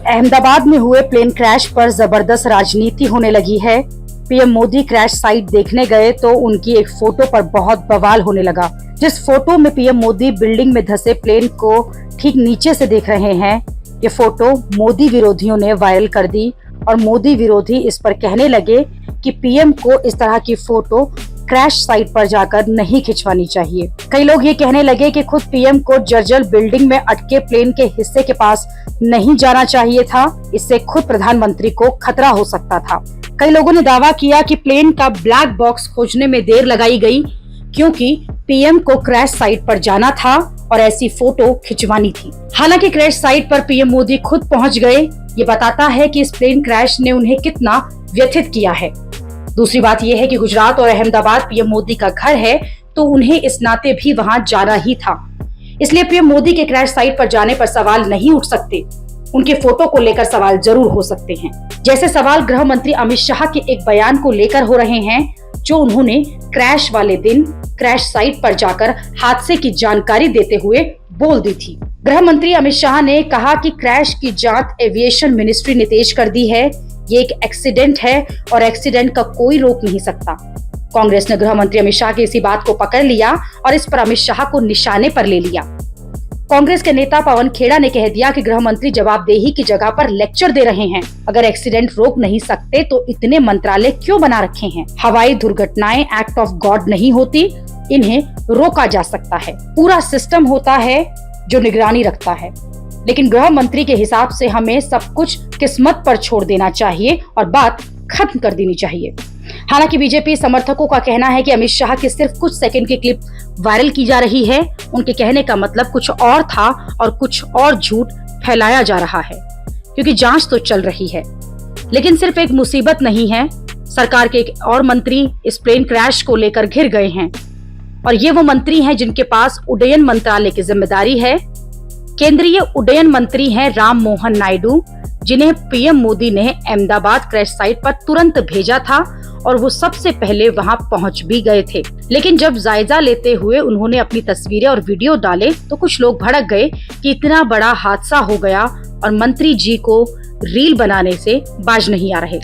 अहमदाबाद में हुए plane crash पर जबरदस्त राजनीति होने लगी है। पीएम मोदी क्रैश साइट देखने गए तो उनकी एक फोटो पर बहुत बवाल होने लगा। जिस फोटो में पीएम मोदी बिल्डिंग में धंसे प्लेन को ठीक नीचे से देख रहे हैं, ये फोटो मोदी विरोधियों ने वायरल कर दी और मोदी विरोधी इस पर कहने लगे कि पीएम को इस तरह की फोटो क्रैश साइट पर जाकर नहीं खिंचवानी चाहिए। कई लोग ये कहने लगे कि खुद पीएम को जर्जर बिल्डिंग में अटके प्लेन के हिस्से के पास नहीं जाना चाहिए था, इससे खुद प्रधानमंत्री को खतरा हो सकता था। कई लोगों ने दावा किया कि प्लेन का ब्लैक बॉक्स खोजने में देर लगाई गई क्योंकि पीएम को क्रैश साइट पर जाना था और ऐसी फोटो खिंचवानी थी। हालांकि क्रैश साइट पर पीएम मोदी खुद पहुंच गए, ये बताता है कि इस प्लेन क्रैश ने उन्हें कितना व्यथित किया है। दूसरी बात यह है कि गुजरात और अहमदाबाद पीएम मोदी का घर है, तो उन्हें इस नाते भी वहां जाना ही था। इसलिए पीएम मोदी के क्रैश साइट पर जाने पर सवाल नहीं उठ सकते, उनके फोटो को लेकर सवाल जरूर हो सकते हैं। जैसे सवाल गृह मंत्री अमित शाह के एक बयान को लेकर हो रहे हैं, जो उन्होंने क्रैश वाले दिन क्रैश साइट पर जाकर हादसे की जानकारी देते हुए बोल दी थी। गृह मंत्री अमित शाह ने कहा कि क्रैश की जांच एविएशन मिनिस्ट्री ने तेज कर दी है। ये एक एक्सीडेंट है और एक्सीडेंट का कोई रोक नहीं सकता। कांग्रेस ने गृह मंत्री अमित शाह की इसी बात को पकड़ लिया और इस पर अमित शाह को निशाने पर ले लिया। कांग्रेस के नेता पवन खेड़ा ने कह दिया कि गृह मंत्री जवाबदेही की जगह पर लेक्चर दे रहे हैं। अगर एक्सीडेंट रोक नहीं सकते तो इतने मंत्रालय क्यों बना रखे हैं? हवाई दुर्घटनाएं एक्ट ऑफ गॉड नहीं होती, इन्हें रोका जा सकता है। पूरा सिस्टम होता है जो निगरानी रखता है, लेकिन गृह मंत्री के हिसाब से हमें सब कुछ किस्मत पर छोड़ देना चाहिए और बात खत्म कर देनी चाहिए। हालांकि बीजेपी समर्थकों का कहना है कि अमित शाह की सिर्फ कुछ सेकंड की क्लिप वायरल की जा रही है। उनके कहने का मतलब कुछ और था और कुछ और झूठ फैलाया जा रहा है, क्योंकि जांच तो चल रही है। लेकिन सिर्फ एक मुसीबत नहीं है, सरकार के एक और मंत्री इस प्लेन क्रैश को लेकर घिर गए हैं और ये वो मंत्री हैं जिनके पास उड्डयन मंत्रालय की जिम्मेदारी है। केंद्रीय उड्डयन मंत्री हैं राम मोहन नायडू, जिन्हें पीएम मोदी ने अहमदाबाद क्रैश साइट पर तुरंत भेजा था और वो सबसे पहले वहां पहुंच भी गए थे। लेकिन जब जायजा लेते हुए उन्होंने अपनी तस्वीरें और वीडियो डाले तो कुछ लोग भड़क गए कि इतना बड़ा हादसा हो गया और मंत्री जी को रील बनाने से बाज नहीं आ रहे।